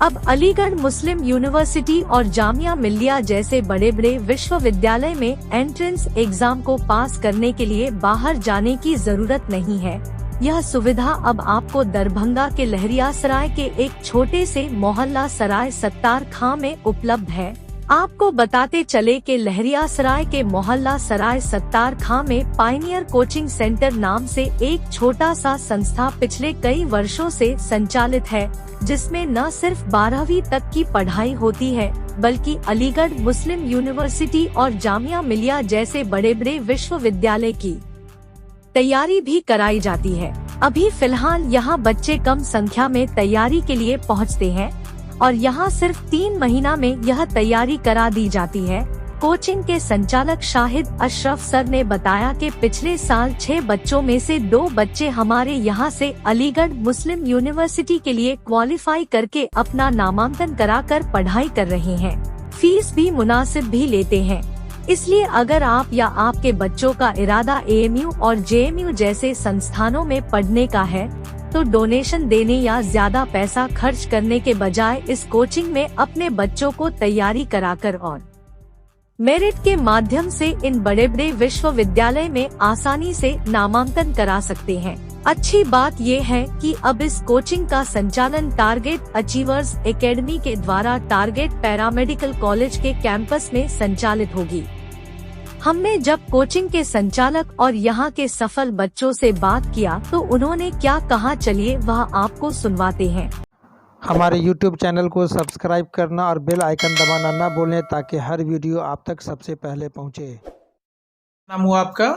अब अलीगढ़ मुस्लिम यूनिवर्सिटी और जामिया मिल्लिया जैसे बड़े बड़े विश्वविद्यालय में एंट्रेंस एग्जाम को पास करने के लिए बाहर जाने की जरूरत नहीं है। यह सुविधा अब आपको दरभंगा के लहरियासराय के एक छोटे से मोहल्ला सराय सत्तार खां में उपलब्ध है। आपको बताते चले कि लहरियासराय के मोहल्ला सराय सत्तार खां में पायनियर कोचिंग सेंटर नाम से एक छोटा सा संस्था पिछले कई वर्षों से संचालित है, जिसमें न सिर्फ 12वीं तक की पढ़ाई होती है बल्कि अलीगढ़ मुस्लिम यूनिवर्सिटी और जामिया मिल्लिया जैसे बड़े बड़े विश्वविद्यालय की तैयारी भी कराई जाती है। अभी फिलहाल यहाँ बच्चे कम संख्या में तैयारी के लिए पहुँचते हैं और यहाँ सिर्फ 3 महीना में यह तैयारी करा दी जाती है। कोचिंग के संचालक शाहिद अशरफ सर ने बताया कि पिछले साल 6 बच्चों में से 2 बच्चे हमारे यहाँ से अलीगढ़ मुस्लिम यूनिवर्सिटी के लिए क्वालिफाई करके अपना नामांकन कराकर पढ़ाई कर रहे हैं। फीस भी मुनासिब भी लेते हैं, इसलिए अगर आप या आपके बच्चों का इरादा AMU और JMU जैसे संस्थानों में पढ़ने का है तो डोनेशन देने या ज्यादा पैसा खर्च करने के बजाय इस कोचिंग में अपने बच्चों को तैयारी कराकर और मेरिट के माध्यम से इन बड़े बड़े विश्वविद्यालय में आसानी से नामांकन करा सकते हैं। अच्छी बात ये है कि अब इस कोचिंग का संचालन टारगेट अचीवर्स एकेडमी के द्वारा टारगेट पैरामेडिकल कॉलेज के कैंपस में संचालित होगी। हमने जब कोचिंग के संचालक और यहाँ के सफल बच्चों से बात किया तो उन्होंने क्या कहा, चलिए वह आपको सुनवाते हैं। हमारे YouTube चैनल को सब्सक्राइब करना और बेल आइकन दबाना ना भूलें ताकि हर वीडियो आप तक सबसे पहले पहुँचे। नाम हुआ आपका?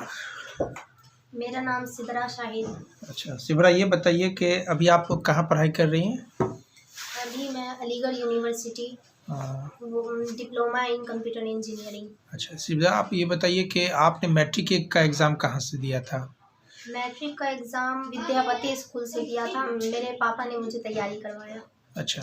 मेरा नाम सिबरा शाहिद। अच्छा सिबरा, ये बताइए कि अभी आप कहाँ पढ़ाई कर रही हैं? अभी मैं Aligarh university diploma in computer engineering. अच्छा सिबरा, आप ये बताइए कि आपने मैट्रिक का एग्ज़ाम कहाँ से दिया था? मैट्रिक का एग्ज़ाम विद्यापति स्कूल से दिया था, मेरे पापा ने मुझे तैयारी करवाया। अच्छा,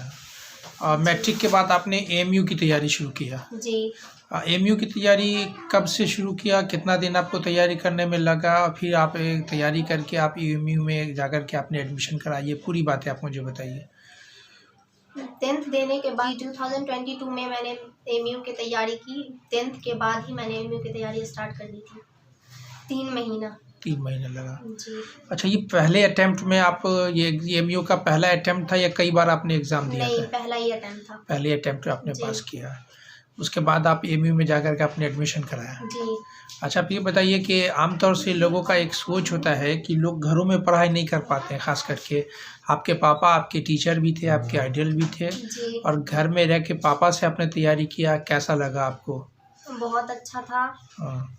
और मैट्रिक के बाद आपने AMU की तैयारी शुरू किया? जी। AMU की तैयारी कब से शुरू किया, कितना दिन आपको तैयारी करने में लगा, फिर आप तैयारी करके आप AMU में जाकर के आपने एडमिशन कराई, पूरी बातें आप मुझे बताइए। 10th देने के बाद 2022 में मैंने AMU की तैयारी की। 10th के बाद ही मैंने AMU की तैयारी स्टार्ट कर दी थी। 3 महीना लगा जी। अच्छा, ये पहले अटेम्प्ट में आप ये AMU का पहला अटेम्प्ट था या कई बार आपने एग्ज़ाम दिया नहीं, था? पहला ही अटेम्प्ट था। पहले अटेम्प्ट आपने पास किया, उसके बाद आप AMU में जाकर के आपने एडमिशन कराया। जी। अच्छा, आप ये बताइए कि आमतौर से लोगों का एक सोच होता है कि लोग घरों में पढ़ाई नहीं कर पाते हैं, ख़ास करके आपके पापा आपके टीचर भी थे, आपके आइडियल भी थे जी। और घर में रह के पापा से आपने तैयारी किया, कैसा लगा आपको? बहुत अच्छा था। हाँ।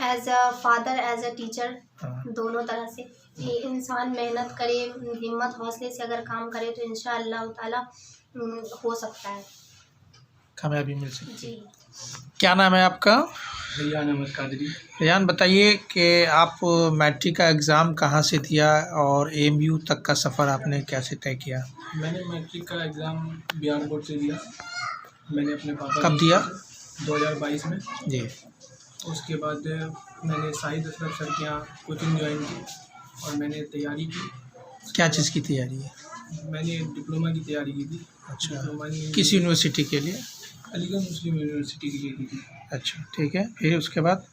As a father, as a teacher, हाँ। दोनों तरह से। ये इंसान मेहनत करे, हिम्मत हौसले से अगर काम करे तो इंशाअल्लाह ताला हो सकता है, कामयाबी मिल सकती है। जी। क्या नाम है आपका? रेयान अहमद कादरी। रेयान, बताइए कि आप मैट्रिक का एग्ज़ाम कहाँ से दिया और AMU तक का सफ़र आपने कैसे तय किया? मैंने मैट्रिक का एग्ज़ाम बिहार बोर्ड से दिया। मैंने अपने पापा कब दिया? 2022 में जी। उसके बाद मैंने शाहिद अशरफ सर के यहाँ कोचिंग ज्वाइन की और मैंने तैयारी की। क्या चीज़ की तैयारी है? मैंने डिप्लोमा की तैयारी की थी। अच्छा, डिप्लोमा किस यूनिवर्सिटी के लिए? अलीगढ़ मुस्लिम यूनिवर्सिटी के लिए की थी। अच्छा, ठीक है। फिर उसके बाद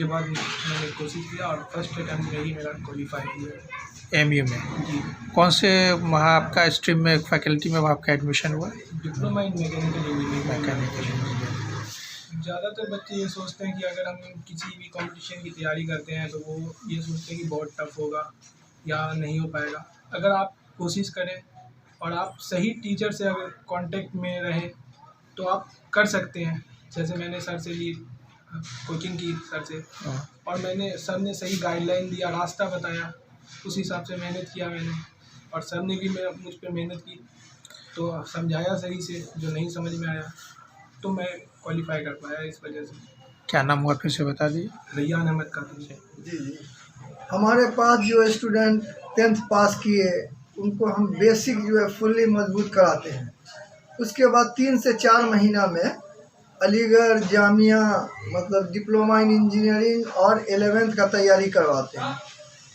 मैंने कोशिश किया और फर्स्ट अटैम्प्ट में ही मेरा क्वालिफाई किया AMU में। जी। कौन से वहाँ आपका स्ट्रीम में, फैकल्टी में वहाँ आपका एडमिशन हुआ? Diploma in mechanical engineering. Mechanical engineering. ज़्यादातर बच्चे ये सोचते हैं कि अगर हम किसी भी कंपटीशन की तैयारी करते हैं तो वो ये सोचते हैं कि बहुत टफ होगा या नहीं हो पाएगा। अगर आप कोशिश करें और आप सही टीचर से अगर कांटेक्ट में रहें तो आप कर सकते हैं। जैसे मैंने सर से ली कोचिंग की, सर से, और सर ने सही गाइडलाइन दिया, रास्ता बताया, उस हिसाब से मेहनत किया मैंने और सर ने भी मुझ पर मेहनत की तो समझाया सही से, जो नहीं समझ में आया तो मैं क्वालिफाई कर पाया इस वजह से। क्या नाम हुआ, फिर से बता दीजिए। रेयान अहमद कादरी। जी। हमारे पास जो स्टूडेंट 10th पास किए उनको हम बेसिक जो है फुल्ली मजबूत कराते हैं। उसके बाद 3 से 4 महीना में अलीगढ़ जामिया मतलब डिप्लोमा इन इंजीनियरिंग और 11th का तैयारी करवाते हैं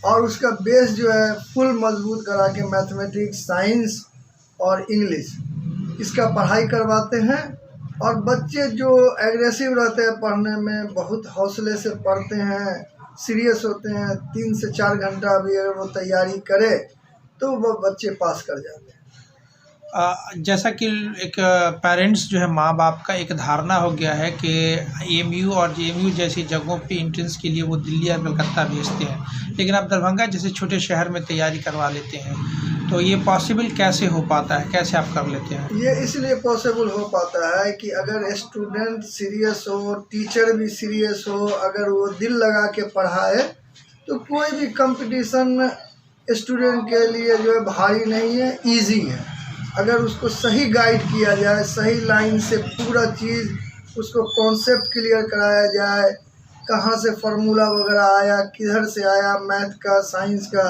और उसका बेस जो है फुल मजबूत करा के मैथमेटिक्स, साइंस और इंग्लिश इसका पढ़ाई करवाते हैं। और बच्चे जो एग्रेसिव रहते हैं पढ़ने में, बहुत हौसले से पढ़ते हैं, सीरियस होते हैं, 3 से 4 घंटा भी अगर वो तैयारी करे तो वो बच्चे पास कर जाते हैं। जैसा कि एक पेरेंट्स जो है, माँ बाप का एक धारणा हो गया है कि एएमयू और जेएमयू जैसी जगहों पे एंट्रेंस के लिए वो दिल्ली या कलकत्ता भेजते हैं, लेकिन आप दरभंगा जैसे छोटे शहर में तैयारी करवा लेते हैं, तो ये पॉसिबल कैसे हो पाता है, कैसे आप कर लेते हैं? ये इसलिए पॉसिबल हो पाता है कि अगर स्टूडेंट सीरियस हो, टीचर भी सीरियस हो, अगर वो दिल लगा के पढ़ाए तो कोई भी कंपटीशन स्टूडेंट के लिए जो है भारी नहीं है, इजी है। अगर उसको सही गाइड किया जाए, सही लाइन से पूरा चीज़ उसको कॉन्सेप्ट क्लियर कराया जाए, कहाँ से फार्मूला वगैरह आया, किधर से आया, मैथ का, साइंस का,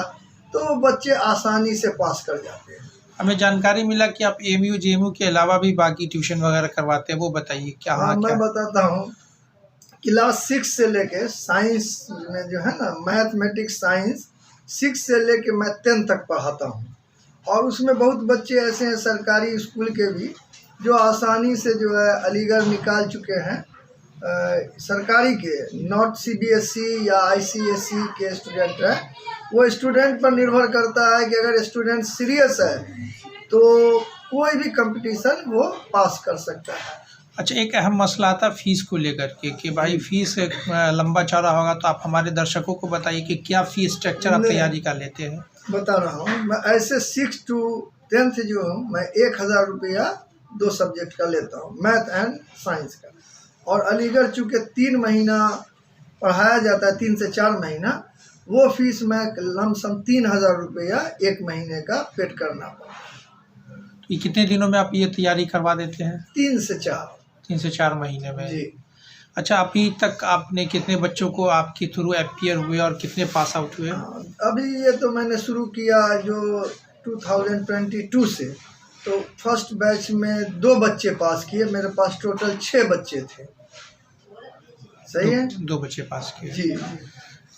तो बच्चे आसानी से पास कर जाते हैं। हमें जानकारी मिला कि आप एएमयू जेएमयू के अलावा भी बाकी ट्यूशन वगैरह करवाते हैं, वो बताइए क्या? हाँ, मैं बताता हूँ। क्लास 6 से लेके साइंस में जो है ना, मैथमेटिक्स साइंस 6 से लेके मैं 10 तक पढ़ाता हूँ। और उसमें बहुत बच्चे ऐसे हैं सरकारी स्कूल के भी जो आसानी से जो है अलीगढ़ निकाल चुके हैं, सरकारी के, नॉट सीबीएसई या आईसीएसई के स्टूडेंट हैं। वो स्टूडेंट पर निर्भर करता है कि अगर स्टूडेंट सीरियस है तो कोई भी कंपटीशन वो पास कर सकता है। अच्छा, एक अहम मसला आता फीस को लेकर के कि भाई फीस लंबा चौड़ा होगा, तो आप हमारे दर्शकों को बताइए कि क्या फीस स्ट्रक्चर आप तैयारी का लेते हैं? बता रहा हूँ मैं। ऐसे 6 to 10th जो हूँ मैं 1000 रुपया 2 सब्जेक्ट का लेता हूँ, मैथ एंड साइंस का। और अलीगढ़ चूँकि 3 महीना पढ़ाया जाता है, 3 से 4 महीना, वो फीस मैं लमसम 3000 रुपया 1 महीने का पेड करना पड़ता है। ये कितने दिनों में आप ये तैयारी करवा देते हैं? 3 से 4 महीने में जी। अच्छा, अभी तक आपने कितने बच्चों को आपके थ्रू अपीयर हुए और कितने पास आउट हुए? अभी ये तो मैंने शुरू किया जो 2022 से, तो फर्स्ट बैच में 2 बच्चे पास किए, मेरे पास टोटल 6 बच्चे थे। सही है, 2 बच्चे पास किए जी।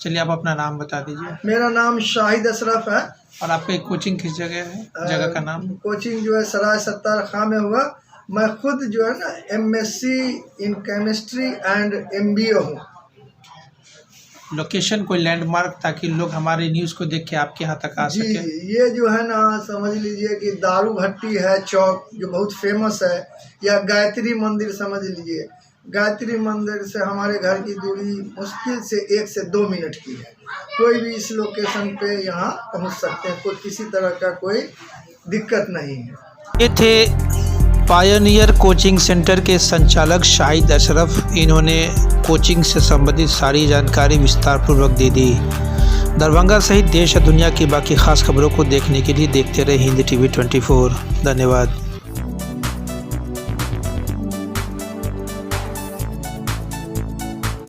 चलिए, आप अपना नाम बता दीजिए। मेरा नाम शाहिद अशरफ है। और आपका कोचिंग किस जगह है? जगह का नाम? कोचिंग जो है सराय सत्तार खां में हुआ। मैं खुद जो है ना MSc in chemistry and MBA हूँ। लोकेशन कोई लैंडमार्क, ताकि लोग हमारे न्यूज़ को देख के आपके यहाँ तक आ जी, सके? ये जो है ना, समझ लीजिए कि दारू भट्टी है चौक, जो बहुत फेमस है, या गायत्री मंदिर समझ लीजिए। गायत्री मंदिर से हमारे घर की दूरी मुश्किल से 1 से 2 मिनट की है। कोई भी इस लोकेशन पे यहाँ पहुँच सकते हैं, कोई किसी तरह का कोई दिक्कत नहीं है। ये थे पायनियर कोचिंग सेंटर के संचालक शाहिद अशरफ। इन्होंने कोचिंग से संबंधित सारी जानकारी विस्तारपूर्वक दे दी। दरभंगा सहित देश और दुनिया की बाकी खास खबरों को देखने के लिए देखते रहे हिंदी TV 24। धन्यवाद।